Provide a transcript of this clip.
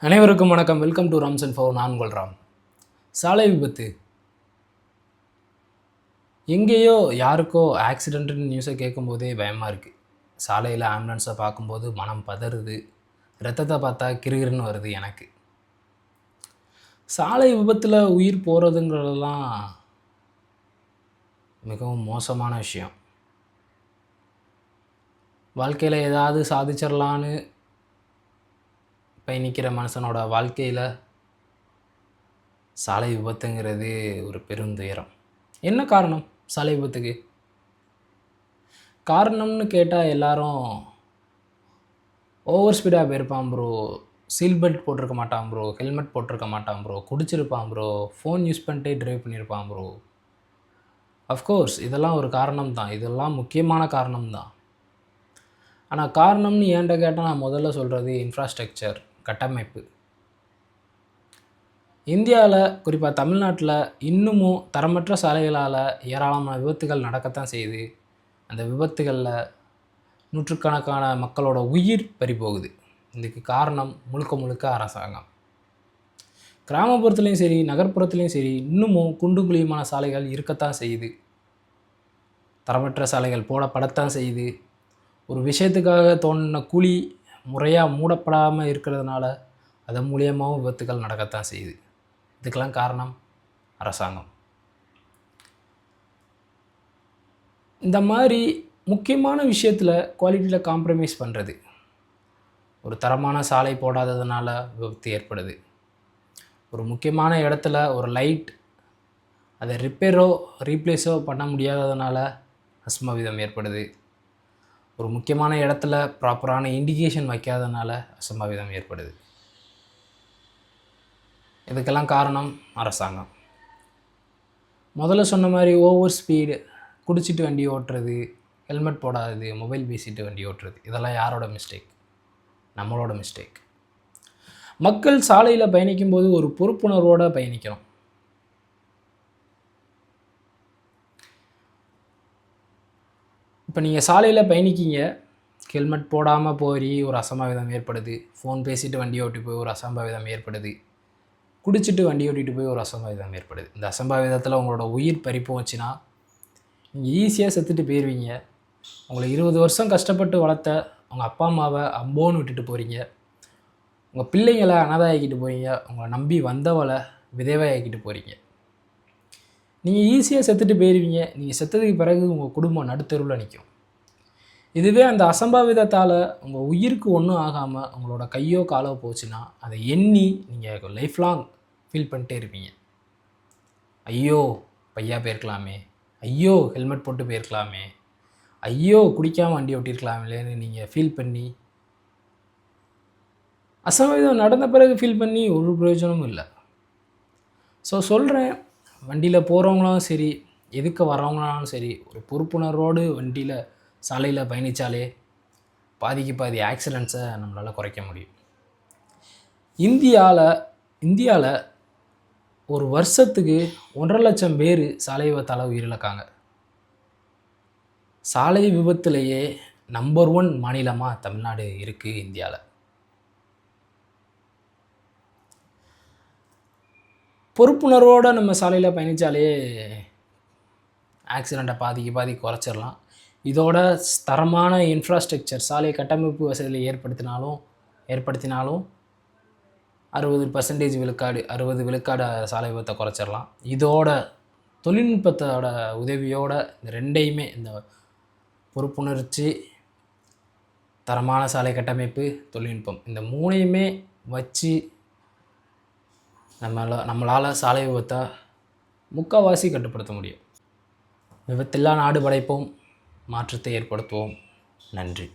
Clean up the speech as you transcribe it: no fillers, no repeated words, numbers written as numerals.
அனைவருக்கும் வணக்கம். Welcome to rams and four. நான் உங்கள் ராம். சாலை விபத்து எங்கேயோ யாருக்கோ ஆக்சிடென்ட்னு நியூஸை கேட்கும்போதே பயமாக இருக்குது. சாலையில் ஆம்புலன்ஸை பார்க்கும்போது மனம் பதறுது. ரத்தத்தை பார்த்தா கிருகிருன்னு வருது எனக்கு. சாலை விபத்தில் உயிர் போகிறதுங்கிறதெல்லாம் மிகவும் மோசமான விஷயம். வாழ்க்கையில் ஏதாவது சாதிச்சிடலான்னு பயணிக்கிற மனுஷனோட வாழ்க்கையில் சாலை விபத்துங்கிறது ஒரு பெருந்துயரம். என்ன காரணம் சாலை விபத்துக்கு? காரணம்னு கேட்டால் எல்லாரும் ஓவர் ஸ்பீடாக போயிருப்பான் ப்ரோ, சீல் பெல்ட் போட்டிருக்க மாட்டான் ப்ரோ, ஹெல்மெட் போட்டிருக்க மாட்டான் ப்ரோ, குடிச்சிருப்பான் ப்ரோ, ஃபோன் யூஸ் பண்ணிட்டே ட்ரைவ் பண்ணியிருப்பான் ப்ரோ. அஃப்கோர்ஸ் இதெல்லாம் ஒரு காரணம் தான், இதெல்லாம் முக்கியமான காரணம் தான். ஆனால் காரணம்னு ஏன்ட்ட கேட்டால் நான் முதல்ல சொல்கிறது இன்ஃப்ராஸ்ட்ரக்சர், கட்டமைப்பு. இந்தியாவில் குறிப்பாக தமிழ்நாட்டில் இன்னமும் தரமற்ற சாலைகளால் ஏராளமான விபத்துகள் நடக்கத்தான் செய்யுது. அந்த விபத்துகளில் நூற்றுக்கணக்கான மக்களோட உயிர் பறிபோகுது. இதுக்கு காரணம் முழுக்க முழுக்க அரசாங்கம். கிராமப்புறத்துலேயும் சரி நகர்ப்புறத்துலேயும் சரி இன்னமும் குண்டும் குழியுமான சாலைகள் இருக்கத்தான் செய்யுது. தரமற்ற சாலைகள் போடப்படத்தான் செய்யுது. ஒரு விஷயத்துக்காக தோணின குழி முறையாக மூடப்படாமல் இருக்கிறதுனால அதன் மூலியமாகவும் விபத்துகள் நடக்கத்தான் செய்யுது. இதுக்கெல்லாம் காரணம் அரசாங்கம். இந்த மாதிரி முக்கியமான விஷயத்தில் குவாலிட்டியில் காம்ப்ரமைஸ் பண்ணுறது. ஒரு தரமான சாலை போடாததுனால விபத்து ஏற்படுது. ஒரு முக்கியமான இடத்துல ஒரு லைட் அதை ரிப்பேரோ ரீப்ளேஸோ பண்ண முடியாததுனால அசம்பாவிதம் ஏற்படுது. ஒரு முக்கியமான இடத்துல ப்ராப்பரான இண்டிகேஷன் வைக்காதனால அசம்பாவிதம் ஏற்படுது. இதுக்கெல்லாம் காரணம் அரசாங்கம். முதல்ல சொன்ன மாதிரி ஓவர் ஸ்பீடு, குடிச்சிட்டு வண்டி ஓட்டுறது, ஹெல்மெட் போடாதது, மொபைல் பேசிட்டு வண்டி ஓட்டுறது, இதெல்லாம் யாரோட மிஸ்டேக்? நம்மளோட மிஸ்டேக். மக்கள் சாலையில் பயணிக்கும்போது ஒரு பொறுப்புணர்வோடு பயணிக்கணும். இப்போ நீங்கள் சாலையில் பயணிக்கிங்க, ஹெல்மெட் போடாமல் போய் ஒரு அசம்பாவிதம் ஏற்படுது, ஃபோன் பேசிட்டு வண்டி ஓட்டி போய் ஒரு அசம்பாவிதம் ஏற்படுது, குடிச்சிட்டு வண்டி ஓட்டிகிட்டு போய் ஒரு அசம்பாவிதம் ஏற்படுது. இந்த அசம்பாவிதத்தில் உங்களோட உயிர் பறிப்போச்சுன்னா நீங்கள் ஈஸியாக செத்துட்டு போயிடுவீங்க. உங்களை 20 வருஷம் கஷ்டப்பட்டு வளர்த்த உங்கள் அப்பா அம்மாவை அம்போன்னு விட்டுட்டு போகிறீங்க. உங்கள் பிள்ளைங்களை அனாதையாக்கிட்டு போகிறீங்க. உங்களை நம்பி வந்தவளை விதவையாக்கிட்டு போகிறீங்க. நீங்கள் ஈஸியாக செத்துட்டு போயிடுவீங்க. நீங்கள் செத்ததுக்கு பிறகு உங்கள் குடும்பம் நடுத்தெருவில் நிற்கும். இதுவே அந்த அசம்பாவிதத்தால் உங்கள் உயிருக்கு ஒன்றும் ஆகாமல் உங்களோட கையோ காலோ போச்சுன்னா அதை எண்ணி நீங்கள் லைஃப் லாங் ஃபீல் பண்ணிட்டே இருப்பீங்க. ஐயோ பையா போயிருக்கலாமே, ஐயோ ஹெல்மெட் போட்டு போயிருக்கலாமே, ஐயோ குடிக்காமல் வண்டி ஓட்டியிருக்கலாமேன்னு நீங்கள் ஃபீல் பண்ணி, அசம்பாவிதம் நடந்த பிறகு ஃபீல் பண்ணி ஒரு பிரயோஜனமும் இல்லை. ஸோ சொல்கிறேன், வண்டியில் போகிறவங்களும் சரி எதுக்கு வர்றவங்களாலும் சரி ஒரு பொறுப்புணர்வோடு வண்டியில் சாலையில் பயணித்தாலே பாதிக்கு பாதி ஆக்சிடெண்ட்ஸை நம்மளால் குறைக்க முடியும். இந்தியாவில் ஒரு வருஷத்துக்கு 1.5 லட்சம் பேர் சாலை விபத்தால் உயிரிழக்காங்க. சாலை விபத்துலேயே நம்பர் 1 மாநிலமாக தமிழ்நாடு இருக்குது இந்தியாவில். பொறுப்புணர்வோடு நம்ம சாலையில் பயணித்தாலே ஆக்சிடெண்ட்டை பாதிக்கு பாதி குறைச்சிடலாம். இதோட தரமான இன்ஃப்ராஸ்ட்ரக்சர், சாலை கட்டமைப்பு வசதிகளை ஏற்படுத்தினாலும் 60% விழுக்காடு 60 விழுக்காடு சாலை விபத்தை குறைச்சிடலாம். இதோட தொழில்நுட்பத்தோட உதவியோடு இந்த ரெண்டையுமே, இந்த பொறுப்புணர்ச்சி, தரமான சாலை கட்டமைப்பு, தொழில்நுட்பம், இந்த 3ஐயுமே வச்சு நம்மளால் சாலை விபத்தை முக்கால்வாசி கட்டுப்படுத்த முடியும். விபத்தில்லா நாடு படைப்போம், மாற்றத்தை ஏற்படுத்துவோம். நன்றி.